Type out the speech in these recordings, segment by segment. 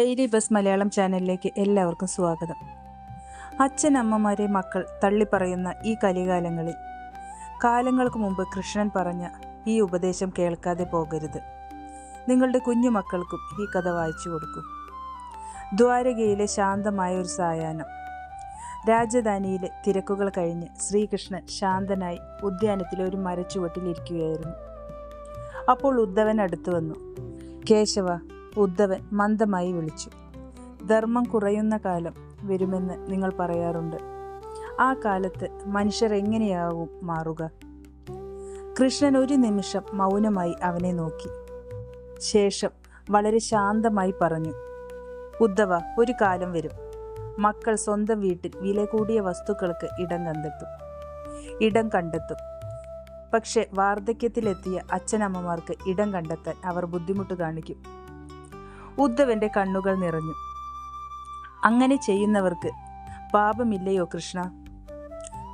Daily bus Malayalam ചാനലിലേക്ക് എല്ലാവർക്കും സ്വാഗതം. അച്ഛനമ്മമാരെ മക്കൾ തള്ളിപ്പറയുന്ന ഈ കലികാലങ്ങളിൽ കാലങ്ങൾക്ക് മുമ്പ് കൃഷ്ണൻ പറഞ്ഞ ഈ ഉപദേശം കേൾക്കാതെ പോകരുത്. നിങ്ങളുടെ കുഞ്ഞു മക്കൾക്കും ഈ കഥ വായിച്ചു കൊടുക്കൂ. ദ്വാരകയിലെ ശാന്തമായ ഒരു സായാഹ്നം. രാജധാനിയിലെ തിരക്കുകൾ കഴിഞ്ഞ് ശ്രീകൃഷ്ണൻ ശാന്തനായി ഉദ്യാനത്തിലെ ഒരു മരച്ചുവട്ടിലിരിക്കുകയായിരുന്നു. അപ്പോൾ ഉദ്ധവൻ അടുത്തു വന്നു. കേശവ, ഉദ്ധവൻ മന്ദമായി വിളിച്ചു. ധർമ്മം കുറയുന്ന കാലം വരുമെന്ന് നിങ്ങൾ പറയാറുണ്ട്. ആ കാലത്ത് മനുഷ്യർ എങ്ങനെയാവും മാറുക? കൃഷ്ണൻ ഒരു നിമിഷം മൗനമായി അവനെ നോക്കി. ശേഷം വളരെ ശാന്തമായി പറഞ്ഞു, ഉദ്ധവ, ഒരു കാലം വരും. മക്കൾ സ്വന്തം വീട്ടിൽ വില കൂടിയ വസ്തുക്കൾക്ക് ഇടം കണ്ടെത്തും. പക്ഷെ വാർദ്ധക്യത്തിലെത്തിയ അച്ഛനമ്മമാർക്ക് ഇടം കണ്ടെത്താൻ അവർ ബുദ്ധിമുട്ട് കാണിക്കും. ഉദ്ധവന്റെ കണ്ണുകൾ നിറഞ്ഞു. അങ്ങനെ ചെയ്യുന്നവർക്ക് പാപമില്ലയോ കൃഷ്ണ?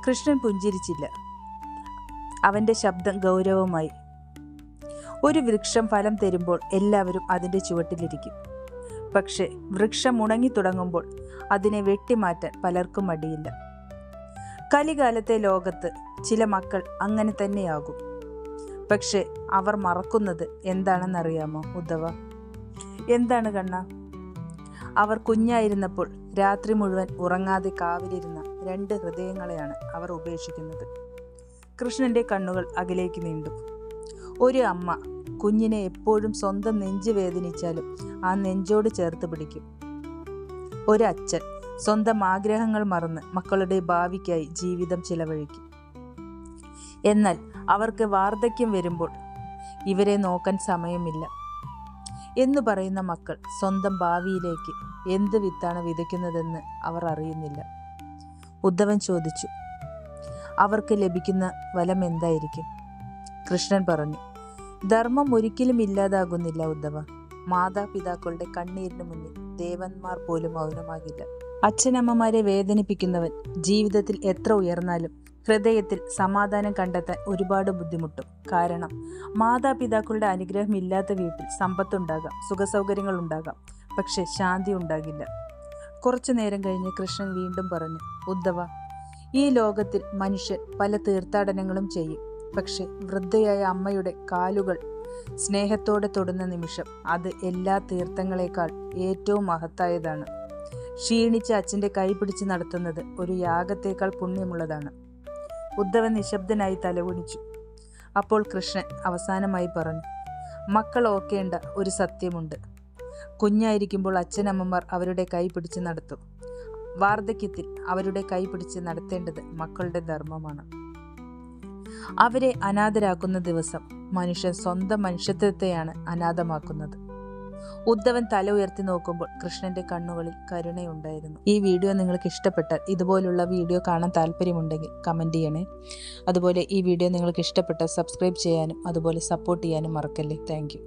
കൃഷ്ണൻ പുഞ്ചിരിച്ചില്ല. അവന്റെ ശബ്ദം ഗൗരവമായി. ഒരു വൃക്ഷം ഫലം തരുമ്പോൾ എല്ലാവരും അതിൻ്റെ ചുവട്ടിലിരിക്കും. പക്ഷെ വൃക്ഷം ഉണങ്ങി തുടങ്ങുമ്പോൾ അതിനെ വെട്ടിമാറ്റാൻ പലർക്കും മടിയില്ല. കലികാലത്തെ ലോകത്ത് ചില മക്കൾ അങ്ങനെ തന്നെയാകും. പക്ഷെ അവർ മറക്കുന്നത് എന്താണെന്നറിയാമോ ഉദ്ധവ? എന്താണ് കണ്ണ? അവർ കുഞ്ഞായിരുന്നപ്പോൾ രാത്രി മുഴുവൻ ഉറങ്ങാതെ കാവിലിരുന്ന 2 ഹൃദയങ്ങളെയാണ് അവർ ഉപേക്ഷിക്കുന്നത്. കൃഷ്ണന്റെ കണ്ണുകൾ അകലേക്ക് നീണ്ടു. ഒരു അമ്മ കുഞ്ഞിനെ എപ്പോഴും സ്വന്തം നെഞ്ച് വേദനിച്ചാലും ആ നെഞ്ചോട് ചേർത്ത് പിടിക്കും. ഒരച്ഛൻ സ്വന്തം ആഗ്രഹങ്ങൾ മറന്ന് മക്കളുടെ ഭാവിക്കായി ജീവിതം ചിലവഴിക്കും. എന്നാൽ അവർക്ക് വാർദ്ധക്യം വരുമ്പോൾ ഇവരെ നോക്കാൻ സമയമില്ല എന്നു പറയുന്ന മക്കൾ സ്വന്തം ഭാവിയിലേക്ക് എന്ത് വിത്താണ് വിതയ്ക്കുന്നതെന്ന് അവർ അറിയുന്നില്ല. ഉദ്ധവൻ ചോദിച്ചു, അവർക്ക് ലഭിക്കുന്ന ഫലം എന്തായിരിക്കും? കൃഷ്ണൻ പറഞ്ഞു, ധർമ്മം ഒരിക്കലും ഇല്ലാതാകുന്നില്ല ഉദ്ധവ. മാതാപിതാക്കളുടെ കണ്ണീരിന് മുന്നിൽ ദേവന്മാർ പോലും മൗനമാകില്ല. അച്ഛനമ്മമാരെ വേദനിപ്പിക്കുന്നവൻ ജീവിതത്തിൽ എത്ര ഉയർന്നാലും ഹൃദയത്തിൽ സമാധാനം കണ്ടെത്താൻ ഒരുപാട് ബുദ്ധിമുട്ടും. കാരണം മാതാപിതാക്കളുടെ അനുഗ്രഹം ഇല്ലാത്ത വീട്ടിൽ സമ്പത്തുണ്ടാകാം, സുഖസൗകര്യങ്ങൾ ഉണ്ടാകാം, പക്ഷെ ശാന്തി ഉണ്ടാകില്ല. കുറച്ചു നേരം കഴിഞ്ഞ് കൃഷ്ണൻ വീണ്ടും പറഞ്ഞു, ഉദ്ധവ, ഈ ലോകത്തിൽ മനുഷ്യർ പല തീർത്ഥാടനങ്ങളും ചെയ്യും. പക്ഷെ വൃദ്ധയായ അമ്മയുടെ കാലുകൾ സ്നേഹത്തോടെ തൊടുന്ന നിമിഷം അത് എല്ലാ തീർത്ഥങ്ങളെക്കാൾ ഏറ്റവും മഹത്തായതാണ്. ക്ഷീണിച്ച അച്ഛൻ്റെ കൈ പിടിച്ച് നടത്തുന്നത് ഒരു യാഗത്തേക്കാൾ പുണ്യമുള്ളതാണ്. ഉദ്ധവൻ നിശബ്ദനായി തലകുനിച്ചു. അപ്പോൾ കൃഷ്ണൻ അവസാനമായി പറഞ്ഞു, മക്കൾ ഓർക്കേണ്ട ഒരു സത്യമുണ്ട്. കുഞ്ഞായിരിക്കുമ്പോൾ അച്ഛനമ്മമാർ അവരുടെ കൈ പിടിച്ച് നടത്തും. വാർദ്ധക്യത്തിൽ അവരുടെ കൈ പിടിച്ച് നടത്തേണ്ടത് മക്കളുടെ ധർമ്മമാണ്. അവരെ അനാഥരാക്കുന്ന ദിവസം മനുഷ്യൻ സ്വന്തം മനുഷ്യത്വത്തെയാണ് അനാഥമാക്കുന്നത്. ഉദ്ധവൻ തല ഉയർത്തി നോക്കുമ്പോൾ കൃഷ്ണന്റെ കണ്ണുകളിൽ കരുണയുണ്ടായിരുന്നു. ഈ വീഡിയോ നിങ്ങൾക്ക് ഇഷ്ടപ്പെട്ടാൽ, ഇതുപോലുള്ള വീഡിയോ കാണാൻ താല്പര്യമുണ്ടെങ്കിൽ കമൻറ്റ് ചെയ്യണേ. അതുപോലെ ഈ വീഡിയോ നിങ്ങൾക്ക് ഇഷ്ടപ്പെട്ടാൽ സബ്സ്ക്രൈബ് ചെയ്യാനും അതുപോലെ സപ്പോർട്ട് ചെയ്യാനും മറക്കല്ലേ. Thank you.